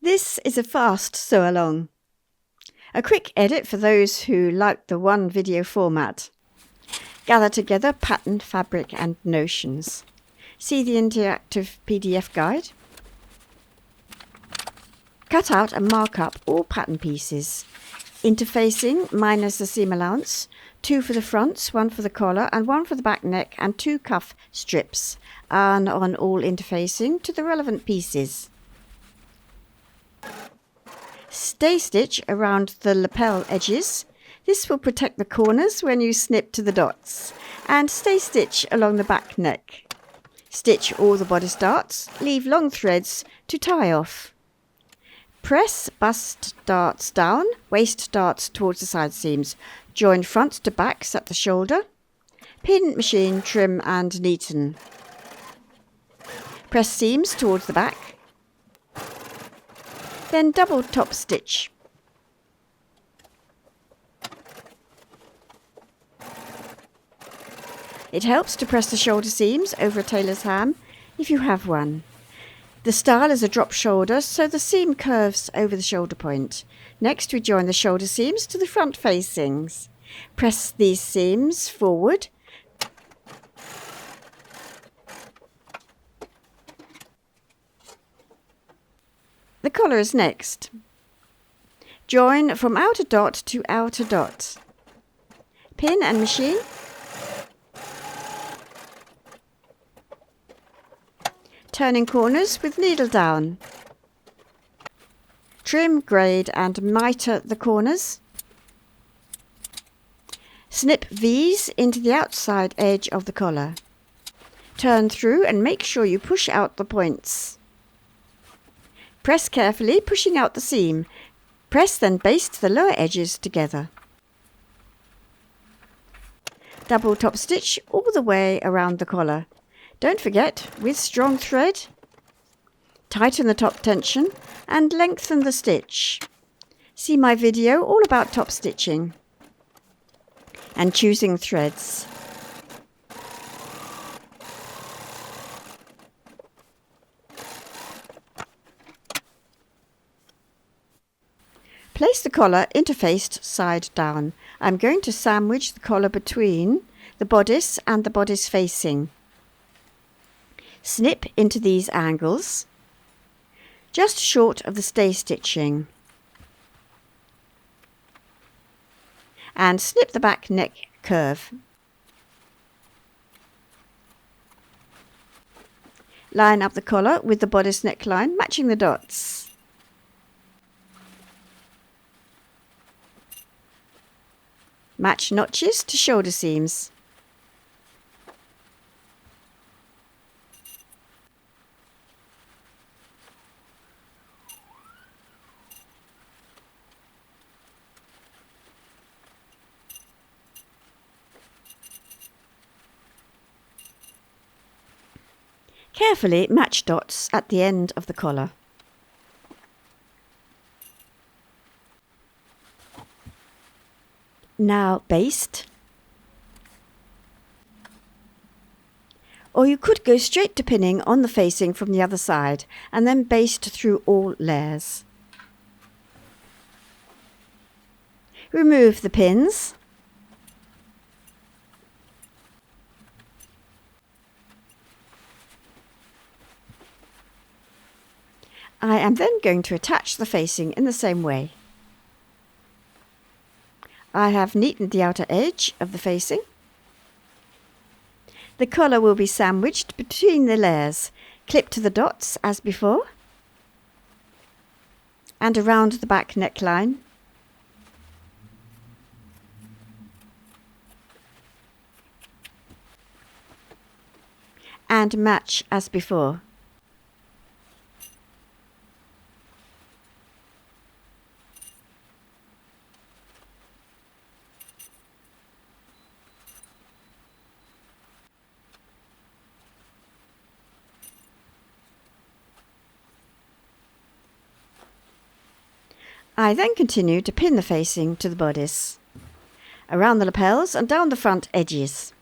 This is a fast sew along. A quick edit for those who like the one video format. Gather together pattern, fabric and notions. See the interactive PDF guide. Cut out and mark up all pattern pieces. Interfacing minus the seam allowance, 2 for the fronts, 1 for the collar and 1 for the back neck and 2 cuff strips, and on all interfacing to the relevant pieces. Stay stitch around the lapel edges. This will protect the corners when you snip to the dots. And stay stitch along the back neck. Stitch all the bodice darts, leave long threads to tie off. Press bust darts down, waist darts towards the side seams. Join front to backs at the shoulder. Pin, machine, trim and neaten. Press seams towards the back. Then double top stitch. It helps to press the shoulder seams over a tailor's ham if you have one. The style is a drop shoulder, so the seam curves over the shoulder point. Next we join the shoulder seams to the front facings. Press these seams forward. The collar is next. Join from outer dot to outer dot. Pin and machine. Turning corners with needle down. Trim, grade and miter the corners. Snip V's into the outside edge of the collar. Turn through and make sure you push out the points. Press carefully, pushing out the seam. Press then baste the lower edges together. Double top stitch all the way around the collar. Don't forget, with strong thread, tighten the top tension and lengthen the stitch. See my video all about top stitching and choosing threads. Place the collar interfaced side down. I'm going to sandwich the collar between the bodice and the bodice facing. Snip into these angles, just short of the stay stitching. And snip the back neck curve. Line up the collar with the bodice neckline, matching the dots. Match notches to shoulder seams. Carefully match dots at the end of the collar. Now baste. Or you could go straight to pinning on the facing from the other side and then baste through all layers. Remove the pins. I am then going to attach the facing in the same way. I have neatened the outer edge of the facing. The collar will be sandwiched between the layers. Clip to the dots as before and around the back neckline. And match as before. I then continue to pin the facing to the bodice, around the lapels and down the front edges.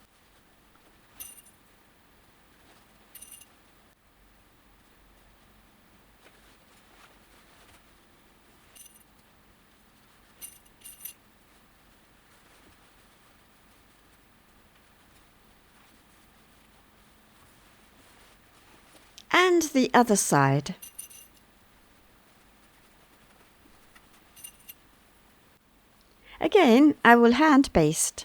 And the other side. Again, I will hand baste.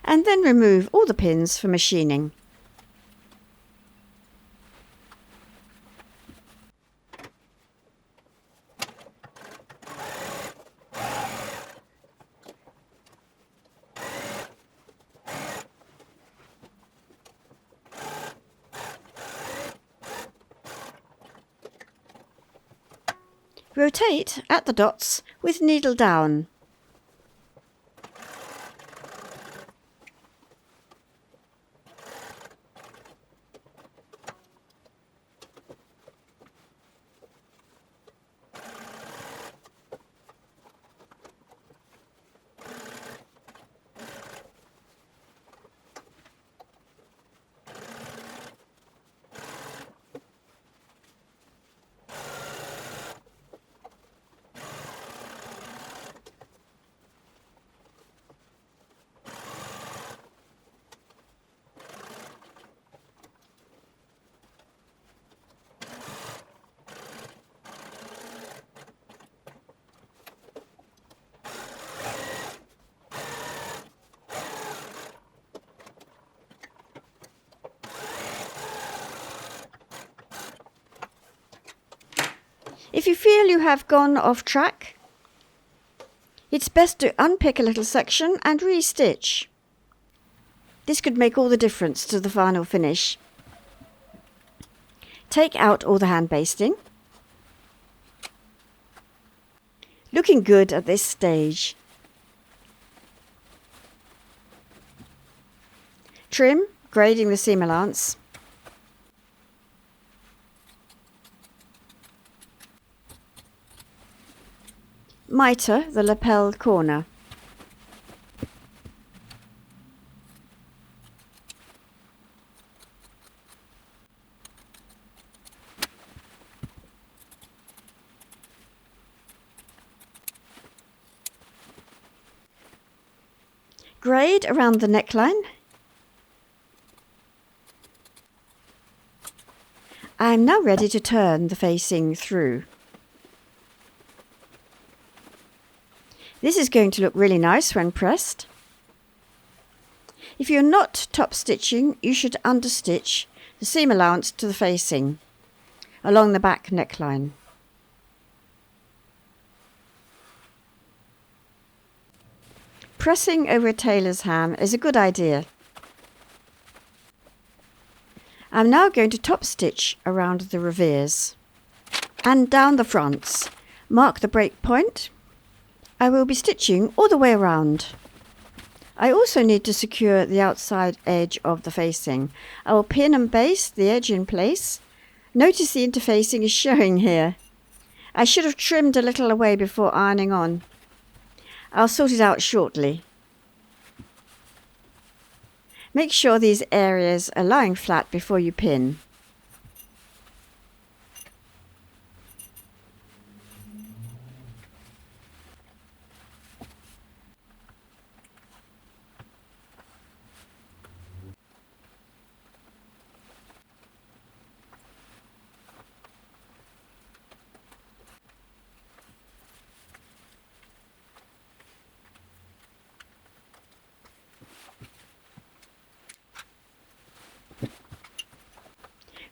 And then remove all the pins for machining. Rotate at the dots with needle down. If you feel you have gone off track, it's best to unpick a little section and re-stitch. This could make all the difference to the final finish. Take out all the hand basting. Looking good at this stage. Trim, grading the seam allowance. Mitre the lapel corner. Grade around the neckline. I am now ready to turn the facing through. This is going to look really nice when pressed. If you're not top stitching, you should understitch the seam allowance to the facing along the back neckline. Pressing over a tailor's ham is a good idea. I'm now going to top stitch around the revers and down the fronts. Mark the break point. I will be stitching all the way around. I also need to secure the outside edge of the facing. I will pin and baste the edge in place. Notice the interfacing is showing here. I should have trimmed a little away before ironing on. I'll sort it out shortly. Make sure these areas are lying flat before you pin.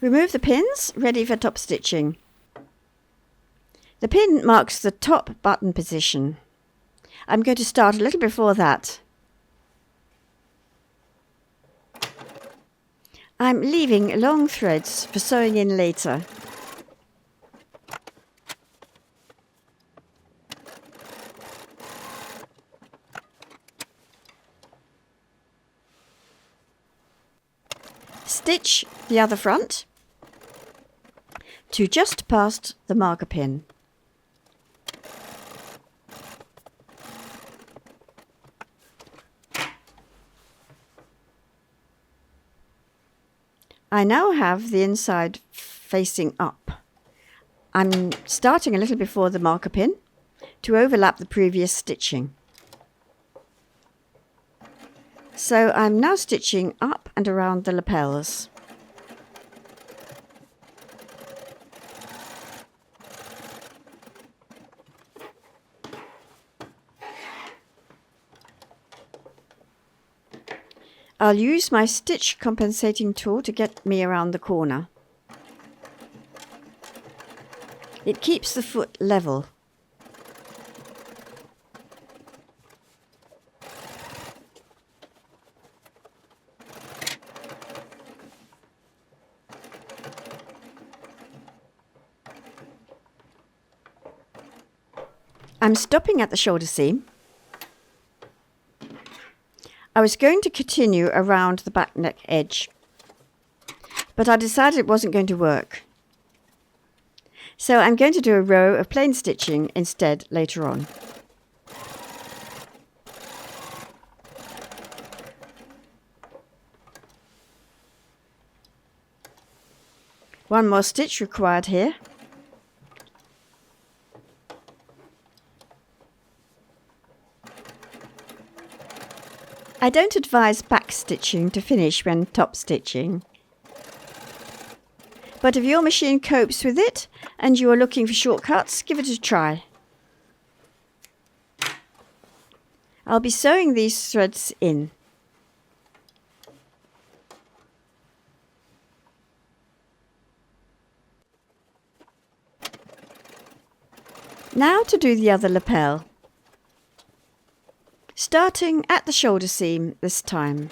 Remove the pins, ready for top stitching. The pin marks the top button position. I'm going to start a little before that. I'm leaving long threads for sewing in later. Stitch the other front to just past the marker pin. I now have the inside facing up. I'm starting a little before the marker pin to overlap the previous stitching. So I'm now stitching up and around the lapels. I'll use my stitch compensating tool to get me around the corner. It keeps the foot level. I'm stopping at the shoulder seam. I was going to continue around the back neck edge, but I decided it wasn't going to work. So I'm going to do a row of plain stitching instead later on. One more stitch required here. I don't advise back stitching to finish when top stitching. But if your machine copes with it and you are looking for shortcuts, give it a try. I'll be sewing these threads in. Now to do the other lapel. Starting at the shoulder seam this time.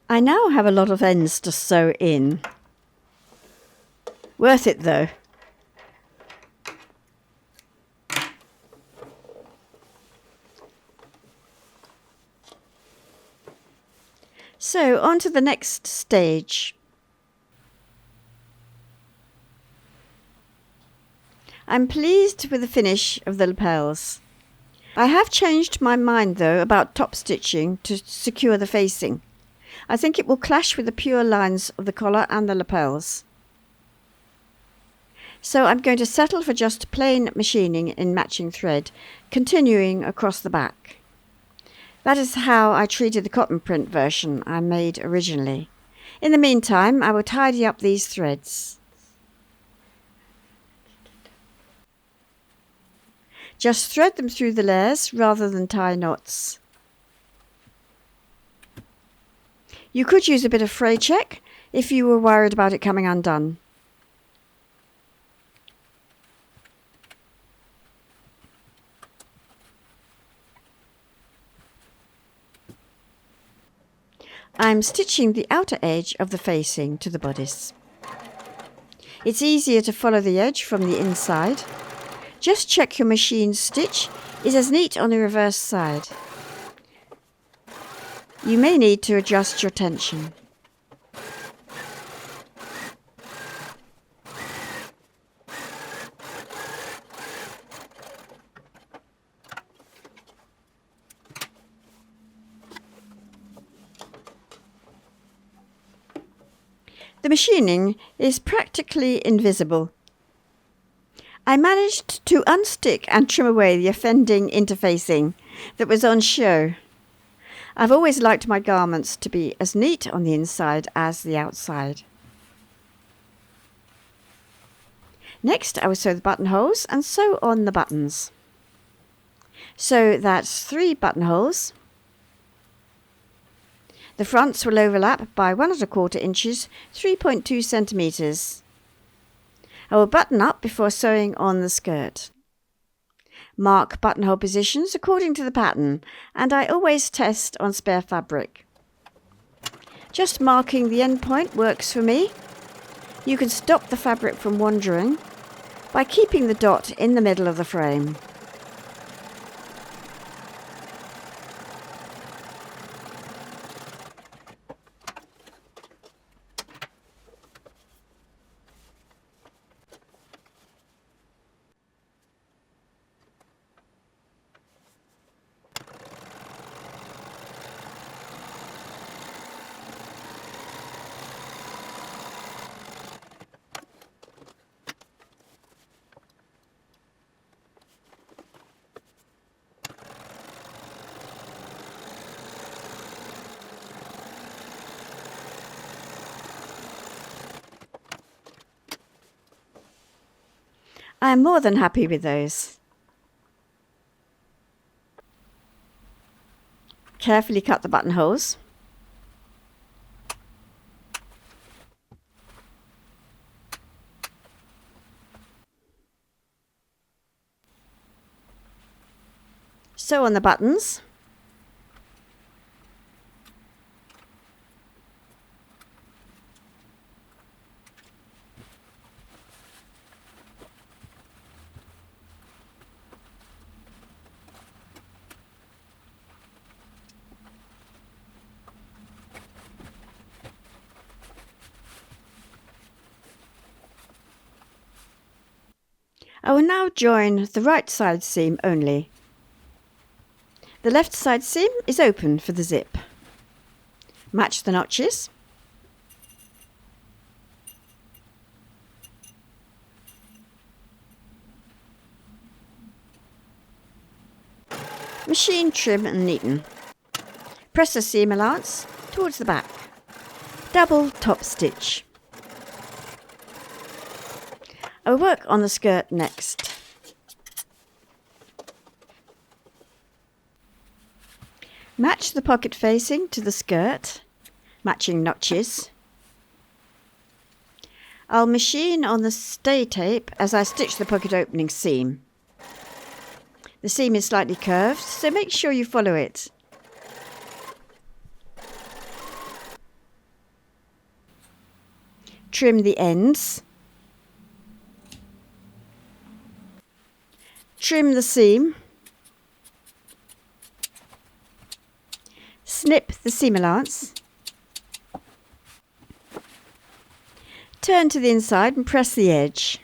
I now have a lot of ends to sew in. Worth it though. So on to the next stage. I'm pleased with the finish of the lapels. I have changed my mind though about top stitching to secure the facing. I think it will clash with the pure lines of the collar and the lapels. So I'm going to settle for just plain machining in matching thread, continuing across the back. That is how I treated the cotton print version I made originally. In the meantime, I will tidy up these threads. Just thread them through the layers rather than tie knots. You could use a bit of fray check if you were worried about it coming undone. I'm stitching the outer edge of the facing to the bodice. It's easier to follow the edge from the inside. Just check your machine's stitch is as neat on the reverse side. You may need to adjust your tension. The machining is practically invisible. I managed to unstick and trim away the offending interfacing that was on show. I've always liked my garments to be as neat on the inside as the outside. Next, I will sew the buttonholes and sew on the buttons. So that's 3 buttonholes. The fronts will overlap by 1 1/4 inches, 3.2 centimetres. I will button up before sewing on the skirt. Mark buttonhole positions according to the pattern, and I always test on spare fabric. Just marking the end point works for me. You can stop the fabric from wandering by keeping the dot in the middle of the frame. I am more than happy with those. Carefully cut the buttonholes. Sew on the buttons. I will now join the right side seam only. The left side seam is open for the zip. Match the notches. Machine, trim and neaten. Press the seam allowance towards the back. Double top stitch. I'll work on the skirt next. Match the pocket facing to the skirt, matching notches. I'll machine on the stay tape as I stitch the pocket opening seam. The seam is slightly curved, so make sure you follow it. Trim the ends. Trim the seam. Snip the seam allowance. Turn to the inside and press the edge.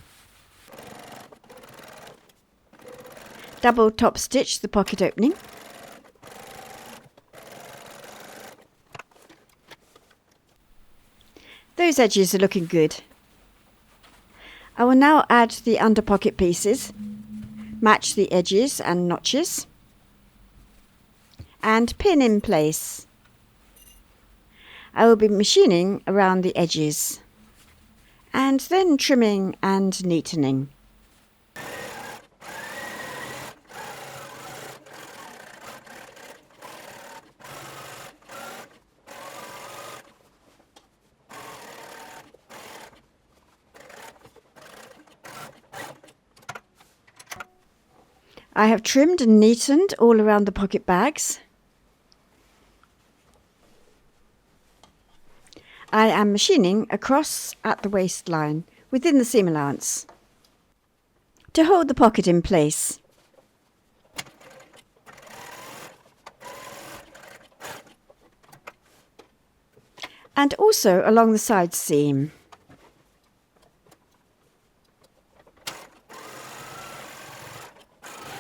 Double top stitch the pocket opening. Those edges are looking good. I will now add the under pocket pieces. Match the edges and notches and pin in place. I will be machining around the edges and then trimming and neatening. I have trimmed and neatened all around the pocket bags. I am machining across at the waistline within the seam allowance to hold the pocket in place. And also along the side seam.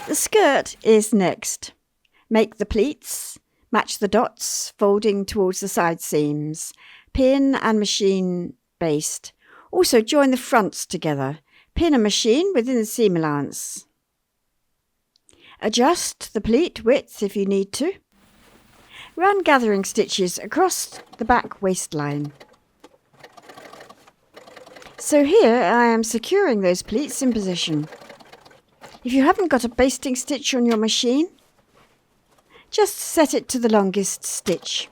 The skirt is next. Make the pleats, match the dots, folding towards the side seams, pin and machine baste. Also join the fronts together, pin and machine within the seam allowance. Adjust the pleat width if you need to. Run gathering stitches across the back waistline. So here I am securing those pleats in position. If you haven't got a basting stitch on your machine, just set it to the longest stitch.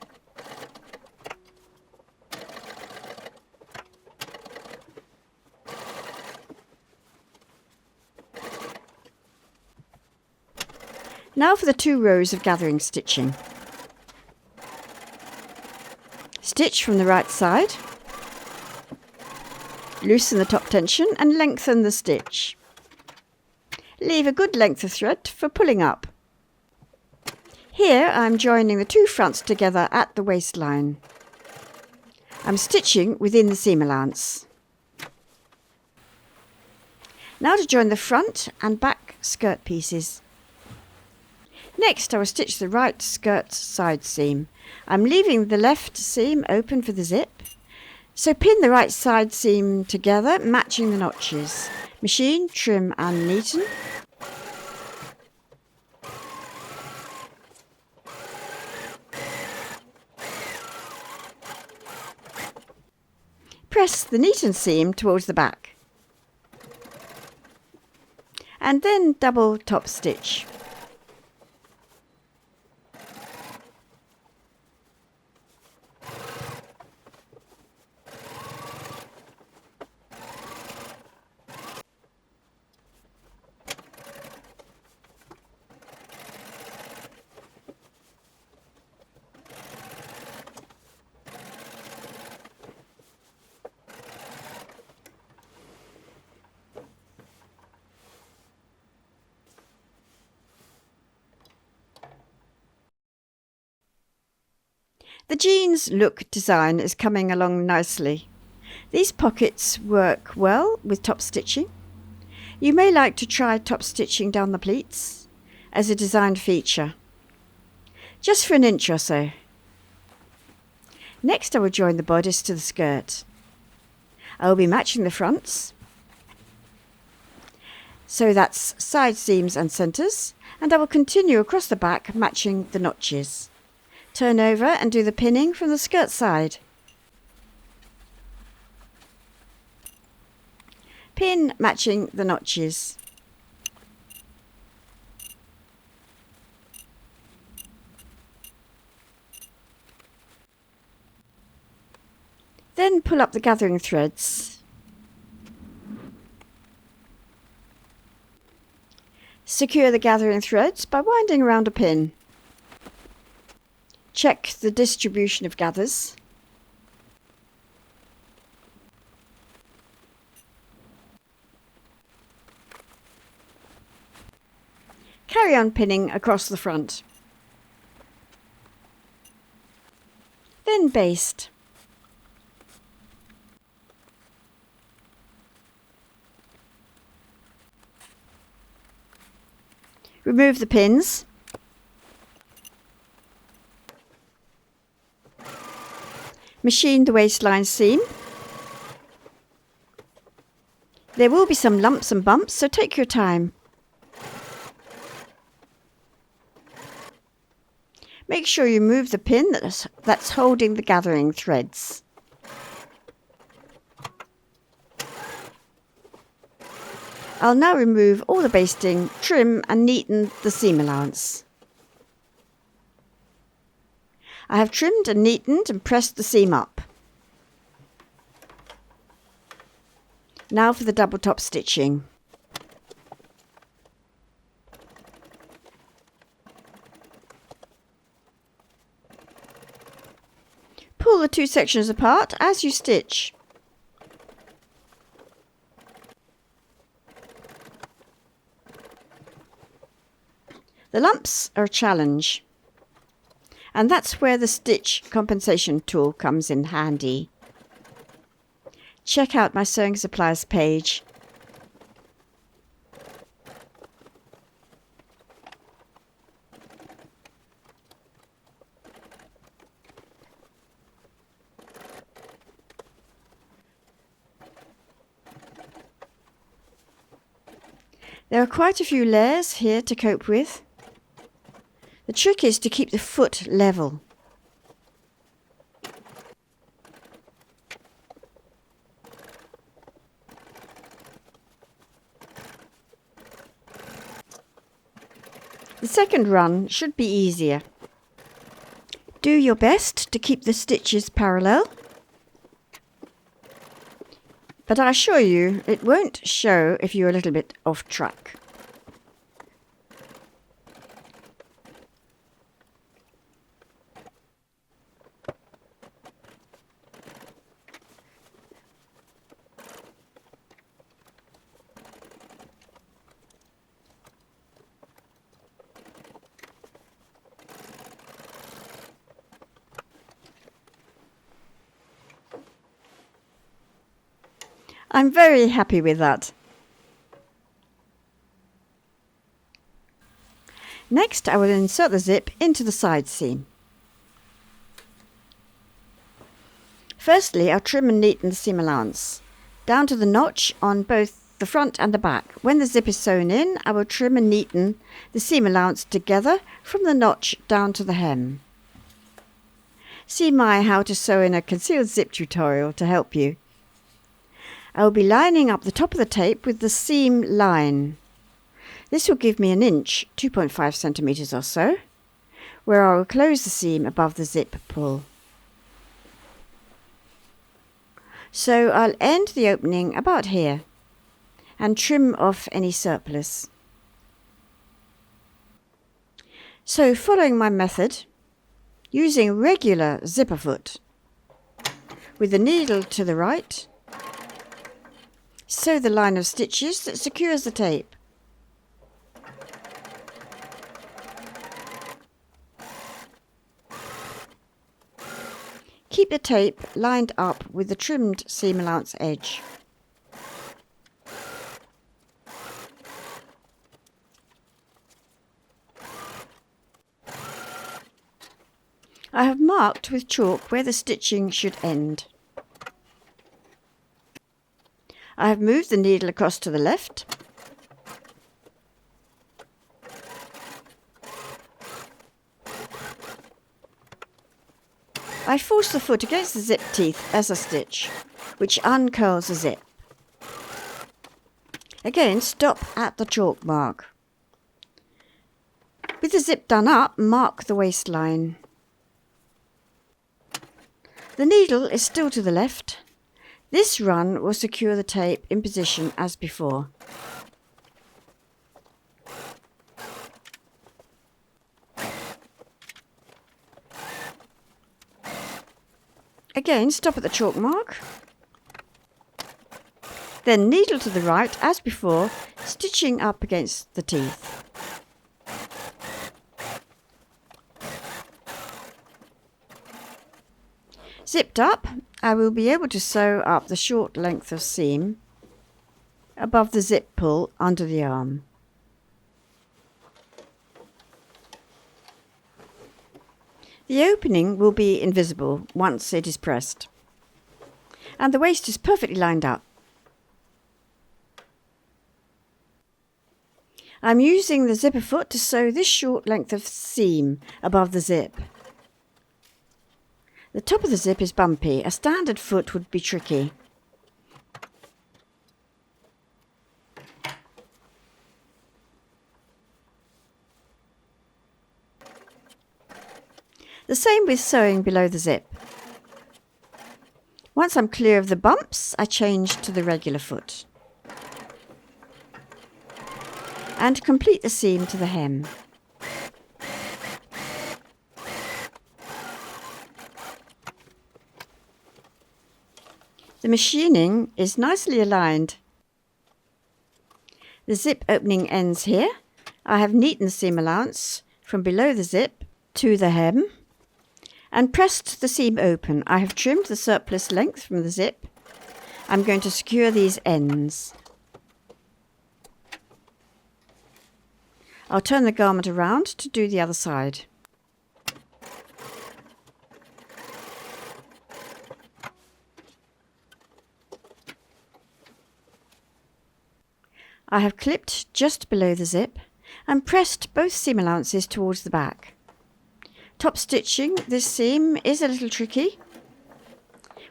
Now for the 2 rows of gathering stitching. Stitch from the right side. Loosen the top tension and lengthen the stitch. Leave a good length of thread for pulling up. Here I'm joining the two fronts together at the waistline. I'm stitching within the seam allowance. Now to join the front and back skirt pieces. Next I will stitch the right skirt side seam. I'm leaving the left seam open for the zip. So pin the right side seam together, matching the notches. Machine, trim and neaten. Press the neaten seam towards the back. And then double top stitch. The jeans look design is coming along nicely. These pockets work well with top stitching. You may like to try top stitching down the pleats as a design feature, just for an inch or so. Next I will join the bodice to the skirt. I will be matching the fronts, so that's side seams and centres, and I will continue across the back matching the notches. Turn over and do the pinning from the skirt side. Pin matching the notches. Then pull up the gathering threads. Secure the gathering threads by winding around a pin. Check the distribution of gathers. Carry on pinning across the front. Then baste. Remove the pins. Machine the waistline seam. There will be some lumps and bumps, so take your time. Make sure you move the pin that's holding the gathering threads. I'll now remove all the basting, trim and neaten the seam allowance. I have trimmed and neatened and pressed the seam up. Now for the double top stitching. Pull the two sections apart as you stitch. The lumps are a challenge, and that's where the stitch compensation tool comes in handy. Check out my sewing supplies page. There are quite a few layers here to cope with. The trick is to keep the foot level. The second run should be easier. Do your best to keep the stitches parallel, but I assure you it won't show if you're a little bit off track. I'm very happy with that. Next, I will insert the zip into the side seam. Firstly, I'll trim and neaten the seam allowance down to the notch on both the front and the back. When the zip is sewn in, I will trim and neaten the seam allowance together from the notch down to the hem. See my how to sew in a concealed zip tutorial to help you. I will be lining up the top of the tape with the seam line. This will give me an inch, 2.5 centimetres or so, where I will close the seam above the zip pull. So I'll end the opening about here and trim off any surplus. So following my method, using regular zipper foot, with the needle to the right, sew the line of stitches that secures the tape. Keep the tape lined up with the trimmed seam allowance edge. I have marked with chalk where the stitching should end. I have moved the needle across to the left. I force the foot against the zip teeth as I stitch, which uncurls the zip. Again, stop at the chalk mark. With the zip done up, mark the waistline. The needle is still to the left. This run will secure the tape in position as before. Again, stop at the chalk mark. Then needle to the right as before, stitching up against the teeth. Zipped up, I will be able to sew up the short length of seam above the zip pull under the arm. The opening will be invisible once it is pressed, and the waist is perfectly lined up. I'm using the zipper foot to sew this short length of seam above the zip. The top of the zip is bumpy. A standard foot would be tricky. The same with sewing below the zip. Once I'm clear of the bumps, I change to the regular foot and complete the seam to the hem. The machining is nicely aligned. The zip opening ends here. I have neatened the seam allowance from below the zip to the hem and pressed the seam open. I have trimmed the surplus length from the zip. I'm going to secure these ends. I'll turn the garment around to do the other side. I have clipped just below the zip and pressed both seam allowances towards the back. Top stitching this seam is a little tricky.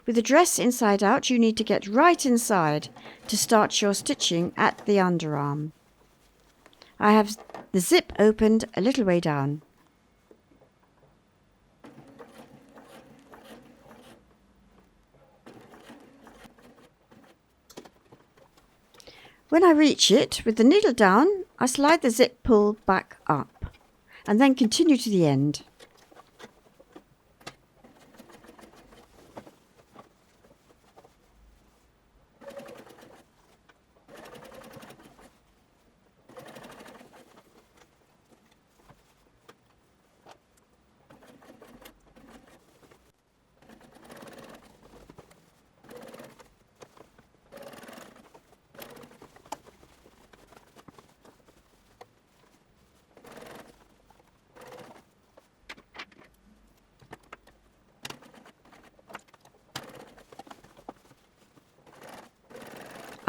With the dress inside out, you need to get right inside to start your stitching at the underarm. I have the zip opened a little way down. When I reach it, with the needle down, I slide the zip pull back up and then continue to the end.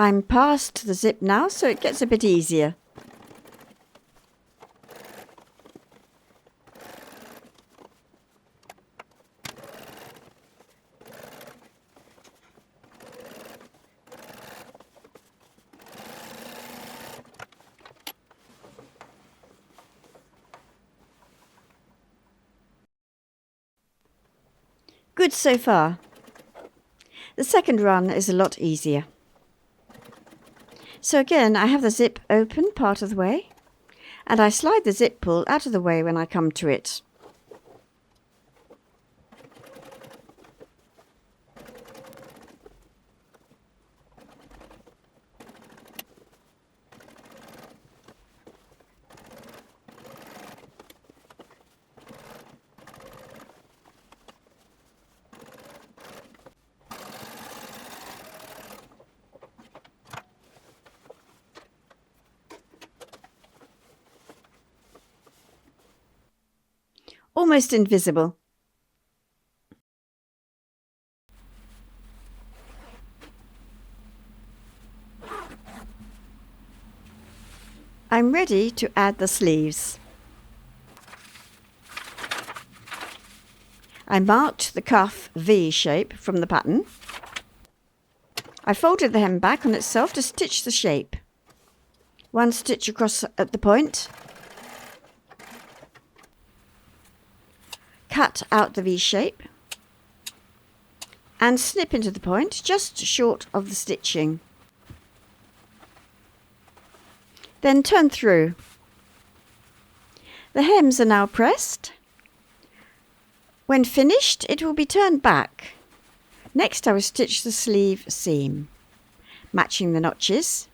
I'm past the zip now, so it gets a bit easier. Good so far. The second run is a lot easier. So again, I have the zip open part of the way, and I slide the zip pull out of the way when I come to it. Almost invisible. I'm ready to add the sleeves. I marked the cuff V shape from the pattern. I folded the hem back on itself to stitch the shape. One stitch across at the point. Cut out the V shape and snip into the point just short of the stitching. Then turn through. The hems are now pressed. When finished, it will be turned back. Next, I will stitch the sleeve seam, matching the notches.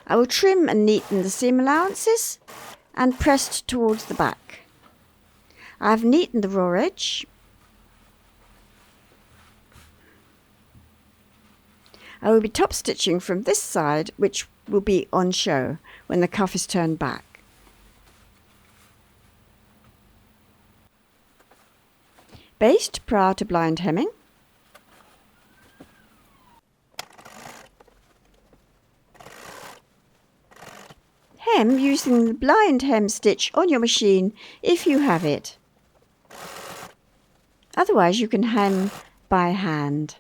I will trim and neaten the seam allowances and pressed towards the back. I have neatened the raw edge. I will be top stitching from this side, which will be on show when the cuff is turned back. Baste prior to blind hemming. Hem using the blind hem stitch on your machine if you have it. Otherwise you can hem by hand.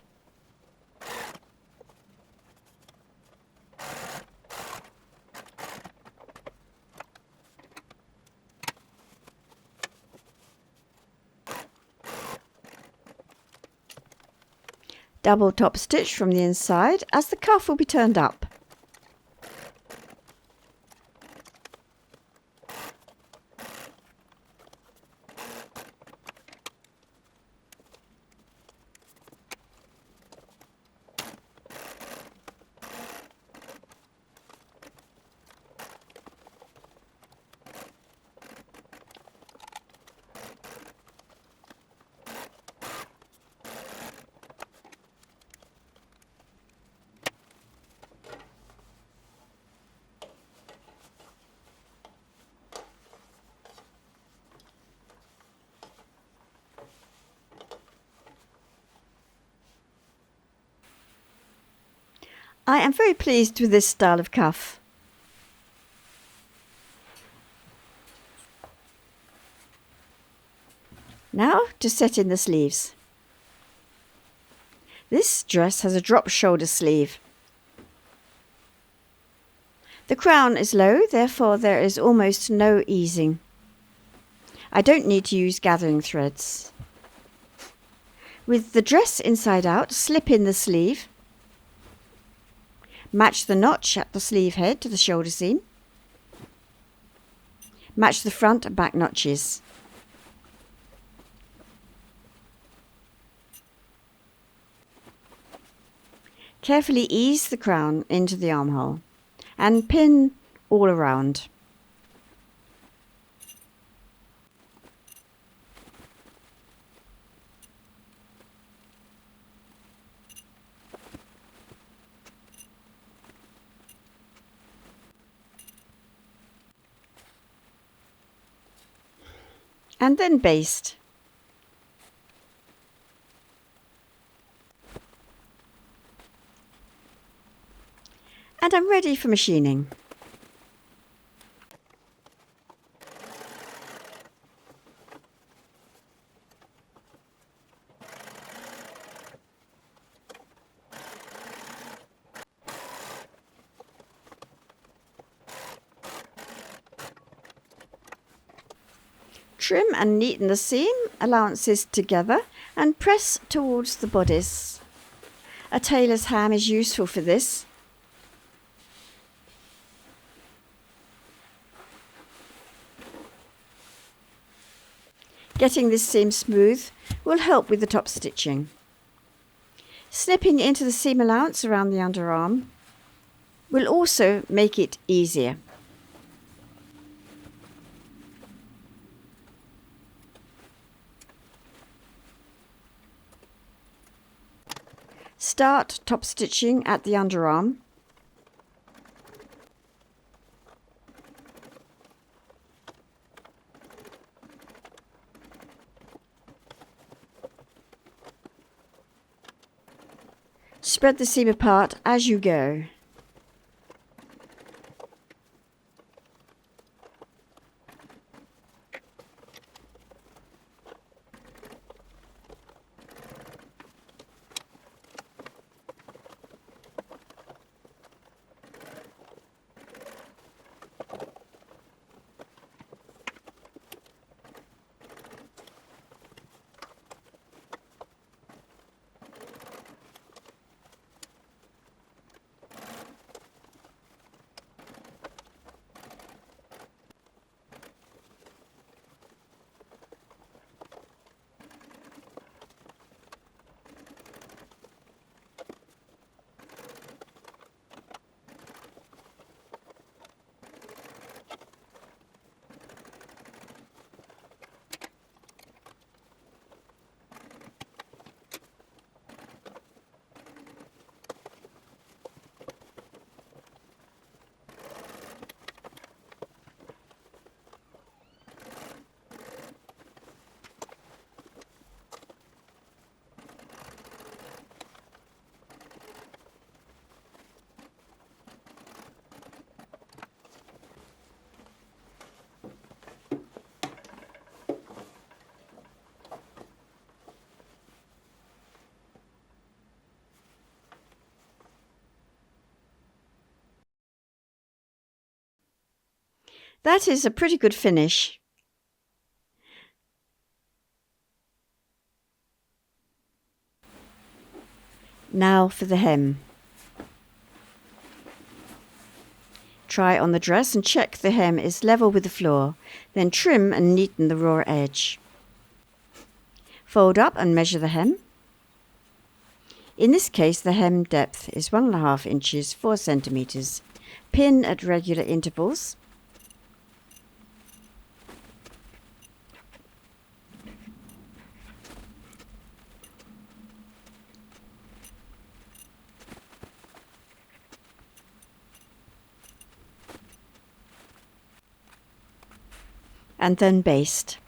Double top stitch from the inside as the cuff will be turned up. I am very pleased with this style of cuff. Now to set in the sleeves. This dress has a drop shoulder sleeve. The crown is low, therefore there is almost no easing. I don't need to use gathering threads. With the dress inside out, slip in the sleeve. Match the notch at the sleeve head to the shoulder seam. Match the front and back notches. Carefully ease the crown into the armhole and pin all around. And then baste. And I'm ready for machining. Trim and neaten the seam allowances together and press towards the bodice. A tailor's ham is useful for this. Getting this seam smooth will help with the top stitching. Snipping into the seam allowance around the underarm will also make it easier. Start top stitching at the underarm. Spread the seam apart as you go. That is a pretty good finish. Now for the hem. Try on the dress and check the hem is level with the floor. Then trim and neaten the raw edge. Fold up and measure the hem. In this case, the hem depth is 1.5 inches, 4 centimeters. Pin at regular intervals. And then baste.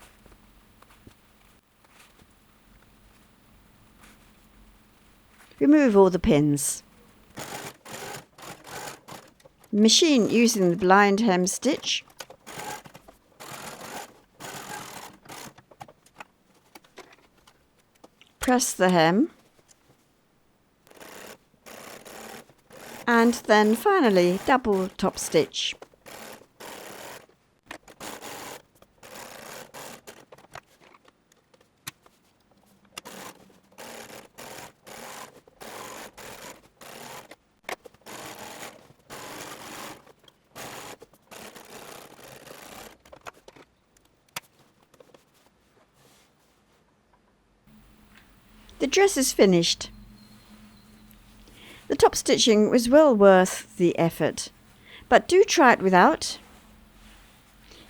Remove all the pins. Machine using the blind hem stitch. Press the hem. And then finally double top stitch. The dress is finished. The top stitching was well worth the effort, but do try it without.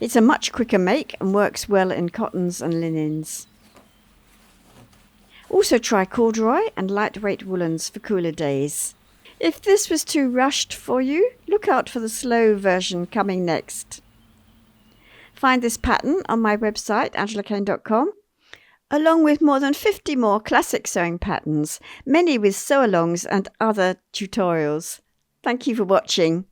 It's a much quicker make and works well in cottons and linens. Also try corduroy and lightweight woolens for cooler days. If this was too rushed for you, look out for the slow version coming next. Find this pattern on my website, angelakane.com, along with more than 50 more classic sewing patterns, many with sew-alongs and other tutorials. Thank you for watching.